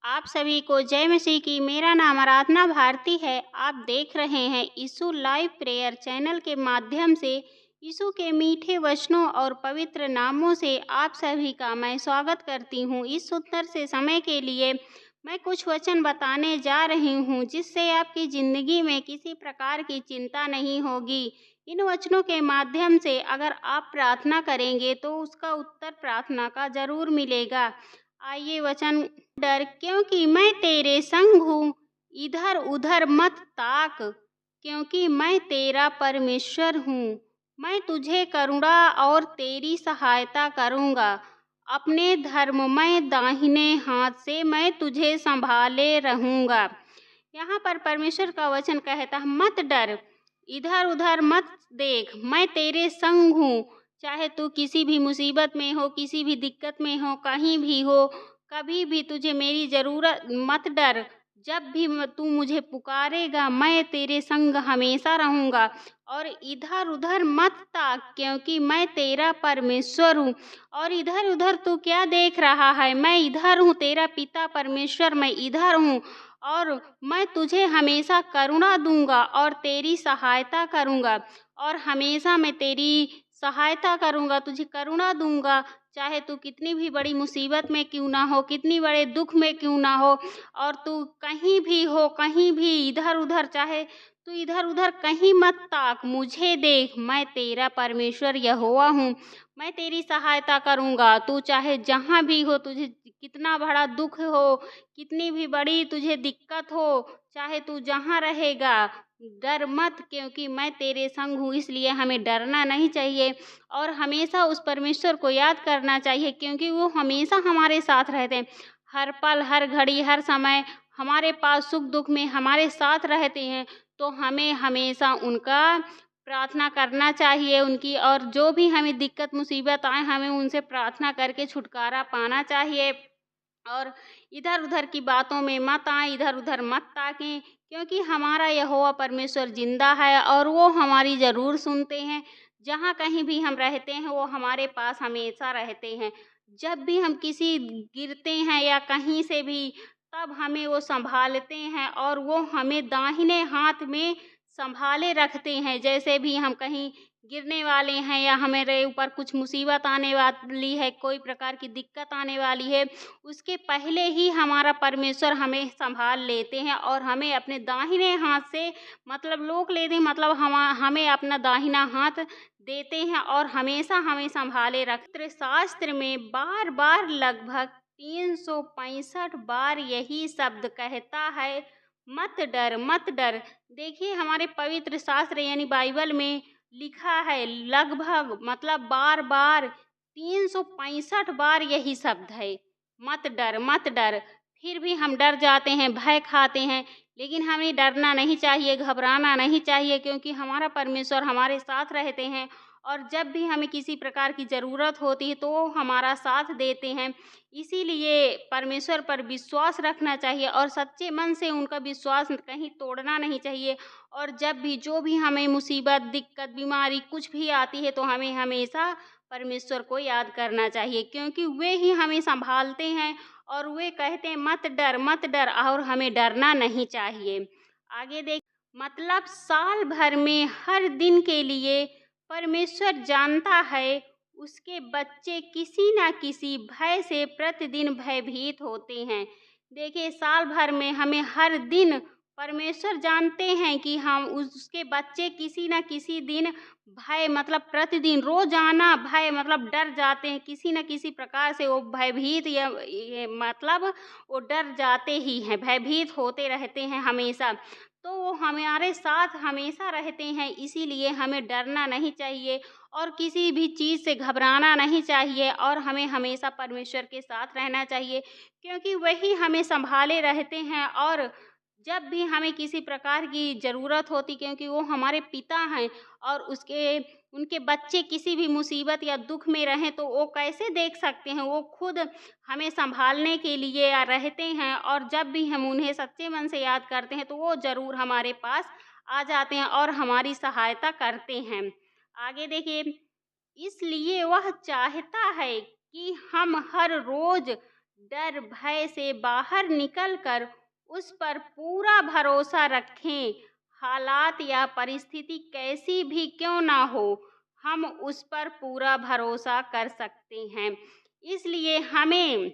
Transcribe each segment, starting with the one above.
आप सभी को जय मसीह की। मेरा नाम आराधना भारती है। आप देख रहे हैं यीशु लाइव प्रेयर चैनल के माध्यम से। यीशु के मीठे वचनों और पवित्र नामों से आप सभी का मैं स्वागत करती हूँ। इस सुंदर से समय के लिए मैं कुछ वचन बताने जा रही हूँ, जिससे आपकी ज़िंदगी में किसी प्रकार की चिंता नहीं होगी। इन वचनों के माध्यम से अगर आप प्रार्थना करेंगे तो उसका उत्तर प्रार्थना का ज़रूर मिलेगा। आइए वचन। डर, क्योंकि मैं तेरे संग हूँ, इधर उधर मत ताक, क्योंकि मैं तेरा परमेश्वर हूँ। मैं तुझे करुणा और तेरी सहायता करूँगा। अपने धर्ममय दाहिने हाथ से मैं तुझे संभाले रहूँगा। यहाँ पर परमेश्वर का वचन कहता है, मत डर, इधर उधर मत देख, मैं तेरे संग हूँ। चाहे तू किसी भी मुसीबत में हो, किसी भी दिक्कत में हो, कहीं भी हो, कभी भी तुझे मेरी ज़रूरत, मत डर। जब भी तू मुझे पुकारेगा, मैं तेरे संग हमेशा रहूँगा। और इधर उधर मत ताक, क्योंकि मैं तेरा परमेश्वर हूँ। और इधर उधर तू क्या देख रहा है? मैं इधर हूँ, तेरा पिता परमेश्वर, मैं इधर हूँ। और मैं तुझे हमेशा करुणा दूंगा और तेरी सहायता करूंगा। और हमेशा मैं तेरी सहायता करूंगा, तुझे करुणा दूंगा। चाहे तू कितनी भी बड़ी मुसीबत में क्यों ना हो, कितनी बड़े दुख में क्यों ना हो, और तू कहीं भी हो, कहीं भी इधर उधर, चाहे तू इधर उधर कहीं मत ताक, मुझे देख, मैं तेरा परमेश्वर यहोवा हूँ। मैं तेरी सहायता करूंगा। तू चाहे जहाँ भी हो, तुझे कितना बड़ा दुख हो, कितनी भी बड़ी तुझे दिक्कत हो, चाहे तू जहाँ रहेगा, डर मत, क्योंकि मैं तेरे संग हूँ। इसलिए हमें डरना नहीं चाहिए और हमेशा उस परमेश्वर को याद करना चाहिए, क्योंकि वो हमेशा हमारे साथ रहते हैं। हर पल, हर घड़ी, हर समय हमारे पास सुख दुख में हमारे साथ रहते हैं। तो हमें हमेशा उनका प्रार्थना करना चाहिए, उनकी, और जो भी हमें दिक्कत मुसीबत आए, हमें उनसे प्रार्थना करके छुटकारा पाना चाहिए। और इधर उधर की बातों में मत आए, इधर उधर मत ताकें, क्योंकि हमारा यहोवा परमेश्वर जिंदा है और वो हमारी ज़रूर सुनते हैं। जहाँ कहीं भी हम रहते हैं, वो हमारे पास हमेशा रहते हैं। जब भी हम किसी गिरते हैं या कहीं से भी, तब हमें वो संभालते हैं और वो हमें दाहिने हाथ में संभाले रखते हैं। जैसे भी हम कहीं गिरने वाले हैं या हमारे ऊपर कुछ मुसीबत आने वाली है, कोई प्रकार की दिक्कत आने वाली है, उसके पहले ही हमारा परमेश्वर हमें संभाल लेते हैं और हमें अपने दाहिने हाथ से, मतलब लोक लेते हैं, मतलब हमें अपना दाहिना हाथ देते हैं और हमेशा हमें संभाले रखते। शास्त्र में बार बार, लगभग 365 बार यही शब्द कहता है, मत डर, मत डर। देखिए, हमारे पवित्र शास्त्र यानी बाइबल में लिखा है, लगभग, मतलब बार बार 365 बार यही शब्द है, मत डर, मत डर। फिर भी हम डर जाते हैं, भय खाते हैं। लेकिन हमें डरना नहीं चाहिए, घबराना नहीं चाहिए, क्योंकि हमारा परमेश्वर हमारे साथ रहते हैं। और जब भी हमें किसी प्रकार की ज़रूरत होती है तो वो हमारा साथ देते हैं। इसीलिए परमेश्वर पर विश्वास रखना चाहिए और सच्चे मन से उनका विश्वास कहीं तोड़ना नहीं चाहिए। और जब भी जो भी हमें मुसीबत, दिक्कत, बीमारी कुछ भी आती है, तो हमें हमेशा परमेश्वर को याद करना चाहिए, क्योंकि वे ही हमें संभालते हैं और वे कहते हैं, मत डर, मत डर, और हमें डरना नहीं चाहिए। आगे देख, मतलब साल भर में हर दिन के लिए परमेश्वर जानता है उसके बच्चे किसी न किसी भय से प्रतिदिन भयभीत होते हैं। देखिए, साल भर में हमें हर दिन परमेश्वर जानते हैं कि हम उसके बच्चे किसी न किसी दिन भय, मतलब प्रतिदिन रोजाना भय, मतलब डर जाते हैं, किसी न किसी प्रकार से वो भयभीत, या मतलब वो डर जाते ही हैं, भयभीत होते रहते हैं हमेशा। तो वो हमारे साथ हमेशा रहते हैं, इसीलिए हमें डरना नहीं चाहिए और किसी भी चीज़ से घबराना नहीं चाहिए और हमें हमेशा परमेश्वर के साथ रहना चाहिए, क्योंकि वही हमें संभाले रहते हैं। और जब भी हमें किसी प्रकार की ज़रूरत होती, क्योंकि वो हमारे पिता हैं, और उनके बच्चे किसी भी मुसीबत या दुख में रहें तो वो कैसे देख सकते हैं? वो खुद हमें संभालने के लिए रहते हैं, और जब भी हम उन्हें सच्चे मन से याद करते हैं तो वो ज़रूर हमारे पास आ जाते हैं और हमारी सहायता करते हैं। आगे देखिए, इसलिए वह चाहता है कि हम हर रोज़ डर भय से बाहर निकलकर उस पर पूरा भरोसा रखें। हालात या परिस्थिति कैसी भी क्यों ना हो, हम उस पर पूरा भरोसा कर सकते हैं। इसलिए हमें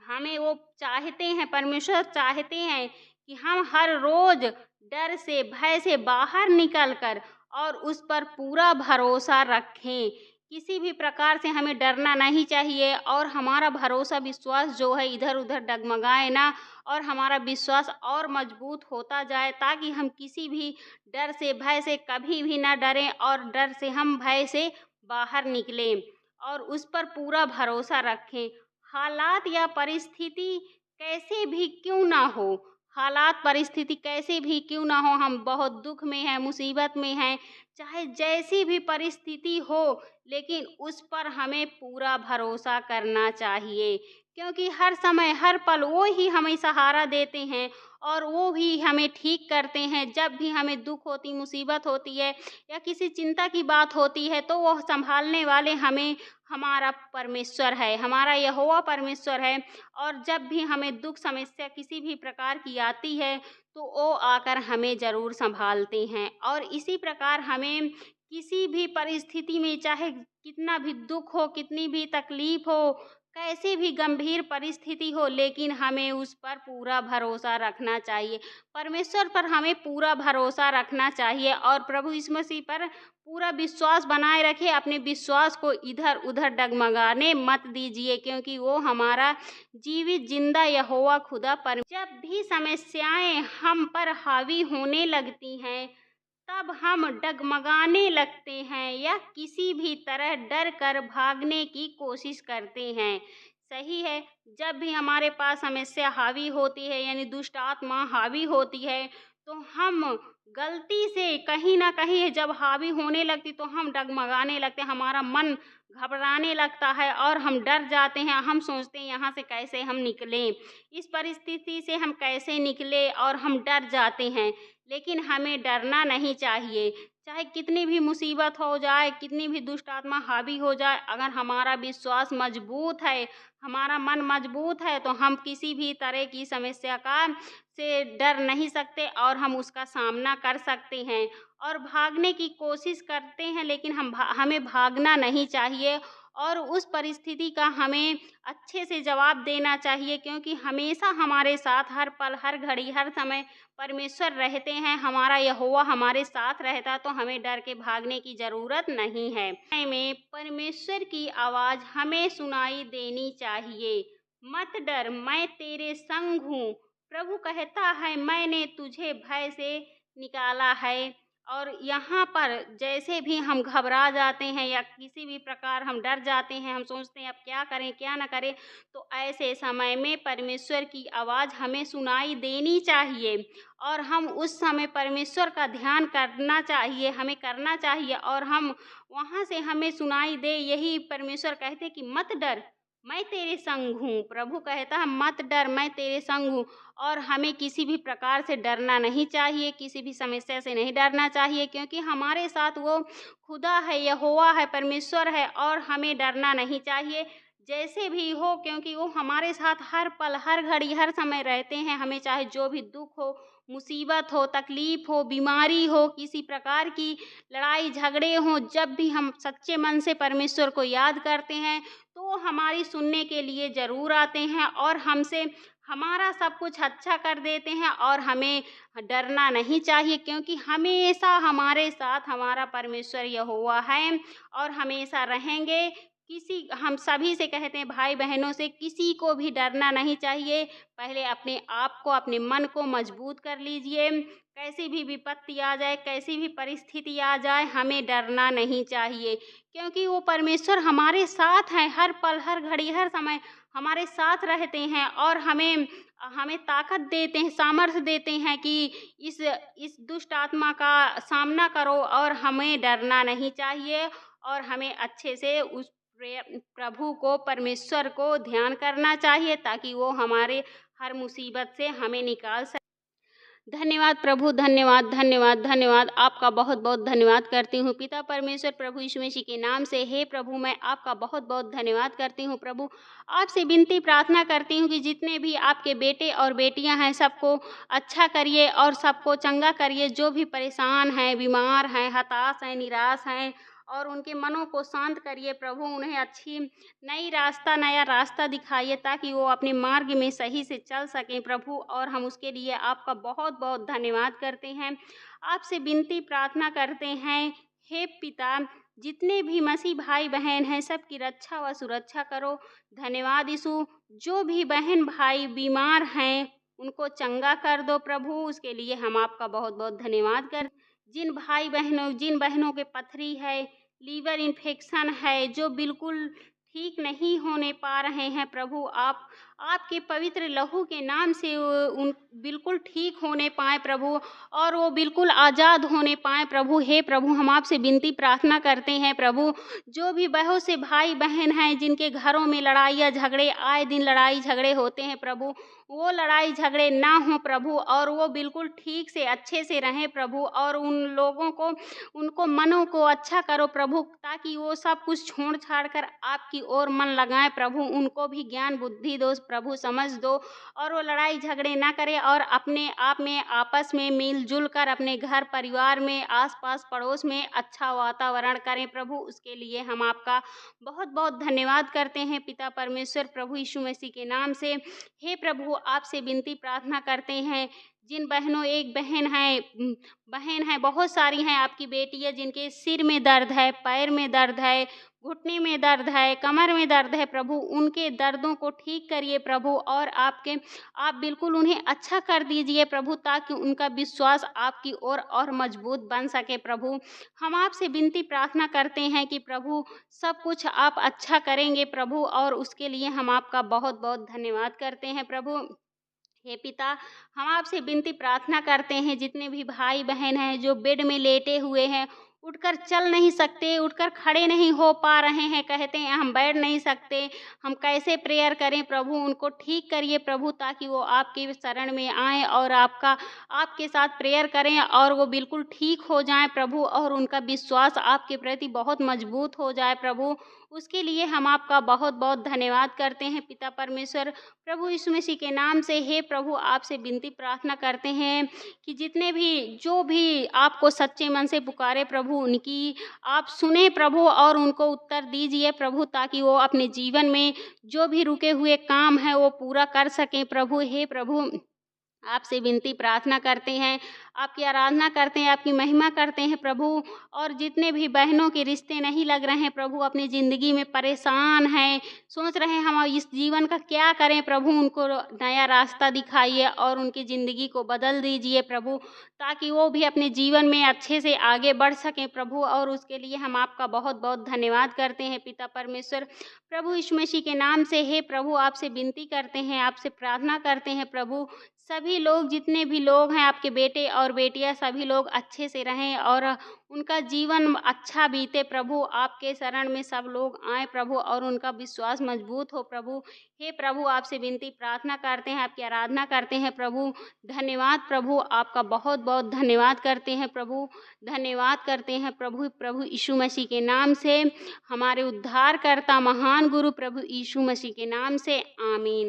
हमें वो चाहते हैं, परमेश्वर चाहते हैं कि हम हर रोज डर से भय से बाहर निकलकर और उस पर पूरा भरोसा रखें। किसी भी प्रकार से हमें डरना नहीं चाहिए और हमारा भरोसा विश्वास जो है इधर उधर डगमगाए ना, और हमारा विश्वास और मजबूत होता जाए, ताकि हम किसी भी डर से भय से कभी भी ना डरें और डर से हम भय से बाहर निकलें और उस पर पूरा भरोसा रखें। हालात या परिस्थिति कैसे भी क्यों ना हो, हालात परिस्थिति कैसे भी क्यों ना हो, हम बहुत दुख में हैं, मुसीबत में हैं, चाहे जैसी भी परिस्थिति हो, लेकिन उस पर हमें पूरा भरोसा करना चाहिए। क्योंकि हर समय हर पल वो ही हमें सहारा देते हैं और वो भी हमें ठीक करते हैं। जब भी हमें दुख होती, मुसीबत होती है या किसी चिंता की बात होती है, तो वो संभालने वाले हमें हमारा परमेश्वर है, हमारा यहोवा परमेश्वर है। और जब भी हमें दुख समस्या किसी भी प्रकार की आती है, तो वो आकर हमें ज़रूर संभालते हैं। और इसी प्रकार हमें किसी भी परिस्थिति में, चाहे कितना भी दुख हो, कितनी भी तकलीफ हो, कैसी भी गंभीर परिस्थिति हो, लेकिन हमें उस पर पूरा भरोसा रखना चाहिए। परमेश्वर पर हमें पूरा भरोसा रखना चाहिए और प्रभु यीशु मसीह पर पूरा विश्वास बनाए रखें। अपने विश्वास को इधर उधर डगमगाने मत दीजिए, क्योंकि वो हमारा जीवित जिंदा यहोवा खुदा पर। जब भी समस्याएं हम पर हावी होने लगती हैं, तब हम डगमगाने लगते हैं या किसी भी तरह डर कर भागने की कोशिश करते हैं। सही है, जब भी हमारे पास समस्या हावी होती है, यानी दुष्ट आत्मा हावी होती है, तो हम गलती से कहीं ना कहीं जब हावी होने लगती, तो हम डगमगाने लगते हैं, हमारा मन घबराने लगता है और हम डर जाते हैं। हम सोचते हैं यहाँ से कैसे हम निकलें, इस परिस्थिति से हम कैसे निकले, और हम डर जाते हैं। लेकिन हमें डरना नहीं चाहिए, चाहे कितनी भी मुसीबत हो जाए, कितनी भी दुष्ट आत्मा हावी हो जाए, अगर हमारा विश्वास मजबूत है, हमारा मन मजबूत है, तो हम किसी भी तरह की समस्या का से डर नहीं सकते और हम उसका सामना कर सकते हैं और भागने की कोशिश करते हैं। लेकिन हमें भागना नहीं चाहिए और उस परिस्थिति का हमें अच्छे से जवाब देना चाहिए, क्योंकि हमेशा हमारे साथ हर पल हर घड़ी हर समय परमेश्वर रहते हैं। हमारा यहोवा हमारे साथ रहता है, तो हमें डर के भागने की ज़रूरत नहीं है। में परमेश्वर की आवाज़ हमें सुनाई देनी चाहिए। मत डर, मैं तेरे संग हूँ। प्रभु कहता है, मैंने तुझे भय से निकाला है। और यहाँ पर जैसे भी हम घबरा जाते हैं या किसी भी प्रकार हम डर जाते हैं, हम सोचते हैं अब क्या करें क्या ना करें, तो ऐसे समय में परमेश्वर की आवाज़ हमें सुनाई देनी चाहिए और हम उस समय परमेश्वर का ध्यान करना चाहिए, हमें करना चाहिए और हम वहाँ से हमें सुनाई दे। यही परमेश्वर कहते कि मत डर, मैं तेरे संग हूँ। प्रभु कहता है मत डर, मैं तेरे संग हूँ। और हमें किसी भी प्रकार से डरना नहीं चाहिए, किसी भी समस्या से नहीं डरना चाहिए, क्योंकि हमारे साथ वो खुदा है, यहोवा है, परमेश्वर है और हमें डरना नहीं चाहिए जैसे भी हो, क्योंकि वो हमारे साथ हर पल हर घड़ी हर समय रहते हैं। हमें चाहे जो भी दुख हो, मुसीबत हो, तकलीफ हो, बीमारी हो, किसी प्रकार की लड़ाई झगड़े हों, जब भी हम सच्चे मन से परमेश्वर को याद करते हैं, तो वो हमारी सुनने के लिए ज़रूर आते हैं और हमसे हमारा सब कुछ अच्छा कर देते हैं। और हमें डरना नहीं चाहिए, क्योंकि हमेशा हमारे साथ हमारा परमेश्वर यहोवा है और हमेशा रहेंगे। हम सभी से कहते हैं, भाई बहनों से, किसी को भी डरना नहीं चाहिए। पहले अपने आप को, अपने मन को मजबूत कर लीजिए। कैसी भी विपत्ति आ जाए, कैसी भी परिस्थिति आ जाए, हमें डरना नहीं चाहिए, क्योंकि वो परमेश्वर हमारे साथ हैं। हर पल हर घड़ी हर समय हमारे साथ रहते हैं और हमें हमें ताकत देते हैं, सामर्थ्य देते हैं कि इस दुष्ट आत्मा का सामना करो और हमें डरना नहीं चाहिए और हमें अच्छे से उस प्रभु को, परमेश्वर को ध्यान करना चाहिए, ताकि वो हमारे हर मुसीबत से हमें निकाल सके। धन्यवाद प्रभु, धन्यवाद, धन्यवाद, धन्यवाद। आपका बहुत-बहुत धन्यवाद करती हूँ। पिता परमेश्वर प्रभु यीशु मसीह के नाम से हे प्रभु, मैं आपका बहुत-बहुत धन्यवाद करती हूँ प्रभु। आपसे विनती प्रार्थना करती हूँ कि जितने भी आपके बेटे और बेटियाँ हैं, सबको अच्छा करिए और सबको चंगा करिए। जो भी परेशान हैं, बीमार हैं, हताश हैं, निराश हैं और उनके मनों को शांत करिए प्रभु। उन्हें अच्छी नया रास्ता दिखाइए ताकि वो अपने मार्ग में सही से चल सकें प्रभु, और हम उसके लिए आपका बहुत-बहुत धन्यवाद करते हैं। आपसे विनती प्रार्थना करते हैं, हे पिता, जितने भी मसीह भाई-बहन हैं, सबकी रक्षा व सुरक्षा करो। धन्यवाद यीशु, जो भी बहन-भाई बीमार हैं, उनको चंगा कर दो प्रभु, उसके लिए हम आपका बहुत-बहुत धन्यवाद कर जिन बहनों के पथरी है, लीवर इन्फेक्शन है, जो बिल्कुल ठीक नहीं होने पा रहे हैं प्रभु, आप आपके पवित्र लहू के नाम से उन बिल्कुल ठीक होने पाएँ प्रभु, और वो बिल्कुल आज़ाद होने पाएँ प्रभु। हे प्रभु, हम आपसे विनती प्रार्थना करते हैं प्रभु, जो भी बहुत से भाई-बहन हैं जिनके घरों में लड़ाइयाँ झगड़े, आए दिन लड़ाई झगड़े होते हैं प्रभु, वो लड़ाई झगड़े ना हों प्रभु, और वो बिल्कुल ठीक से अच्छे से रहें प्रभु, और उन लोगों को उनको मनों को अच्छा करो प्रभु, ताकि वो सब कुछ छोड़-छाड़ कर आपकी ओर मन लगाएँ प्रभु। उनको भी ज्ञान बुद्धि दो प्रभु, समझ दो, और वो लड़ाई झगड़े ना करें और अपने आप में आपस में मिल-जुल कर अपने घर परिवार में, आस-पास पड़ोस में अच्छा वातावरण करें प्रभु। उसके लिए हम आपका बहुत-बहुत धन्यवाद करते हैं पिता परमेश्वर प्रभु यीशु मसीह के नाम से। हे प्रभु, आपसे विनती प्रार्थना करते हैं, जिन बहनों एक बहन है, बहुत सारी हैं आपकी बेटी है जिनके सिर में दर्द है, पैर में दर्द है, घुटने में दर्द है, कमर में दर्द है प्रभु, उनके दर्दों को ठीक करिए प्रभु, और आप बिल्कुल उन्हें अच्छा कर दीजिए प्रभु, ताकि उनका विश्वास आपकी ओर और मजबूत बन सके प्रभु। हम आपसे विनती प्रार्थना करते हैं कि प्रभु, सब कुछ आप अच्छा करेंगे प्रभु, और उसके लिए हम आपका बहुत-बहुत धन्यवाद करते हैं प्रभु। हे पिता, हम आपसे विनती प्रार्थना करते हैं, जितने भी भाई-बहन हैं जो बेड में लेटे हुए हैं, उठकर चल नहीं सकते, उठकर खड़े नहीं हो पा रहे हैं, कहते हैं हम बैठ नहीं सकते, हम कैसे प्रेयर करें प्रभु, उनको ठीक करिए प्रभु, ताकि वो आपके शरण में आएँ और आपके साथ प्रेयर करें और वो बिल्कुल ठीक हो जाएँ प्रभु, और उनका विश्वास आपके प्रति बहुत मजबूत हो जाए प्रभु। उसके लिए हम आपका बहुत-बहुत धन्यवाद करते हैं पिता परमेश्वर प्रभु यीशु मसीह के नाम से। हे प्रभु, आपसे विनती प्रार्थना करते हैं कि जो भी आपको सच्चे मन से पुकारे प्रभु, उनकी आप सुने प्रभु, और उनको उत्तर दीजिए प्रभु, ताकि वो अपने जीवन में जो भी रुके हुए काम हैं वो पूरा कर सकें प्रभु। हे प्रभु, आपसे विनती प्रार्थना करते हैं, आपकी आराधना करते हैं, आपकी महिमा करते हैं प्रभु, और जितने भी बहनों के रिश्ते नहीं लग रहे हैं प्रभु, अपनी ज़िंदगी में परेशान हैं, सोच रहे हैं हम इस जीवन का क्या करें प्रभु, उनको नया रास्ता दिखाइए और उनकी ज़िंदगी को बदल दीजिए प्रभु, ताकि वो भी अपने जीवन में अच्छे से आगे बढ़ सकें प्रभु, और उसके लिए हम आपका बहुत-बहुत धन्यवाद करते हैं पिता परमेश्वर प्रभु यीशु मसीह के नाम से। हे प्रभु, आपसे विनती करते हैं, आपसे प्रार्थना करते हैं प्रभु, सभी लोग, जितने भी लोग हैं आपके बेटे और बेटियां, सभी लोग अच्छे से रहें और उनका जीवन अच्छा बीते प्रभु। आपके शरण में सब लोग आए प्रभु, और उनका विश्वास मजबूत हो प्रभु। हे प्रभु, आपसे विनती प्रार्थना करते हैं, आपकी आराधना करते हैं प्रभु। धन्यवाद प्रभु, आपका बहुत-बहुत धन्यवाद करते हैं प्रभु। धन्यवाद करते हैं प्रभु यीशु मसीह के नाम से, हमारे उद्धारकर्ता महान गुरु प्रभु यीशु मसीह के नाम से, आमीन।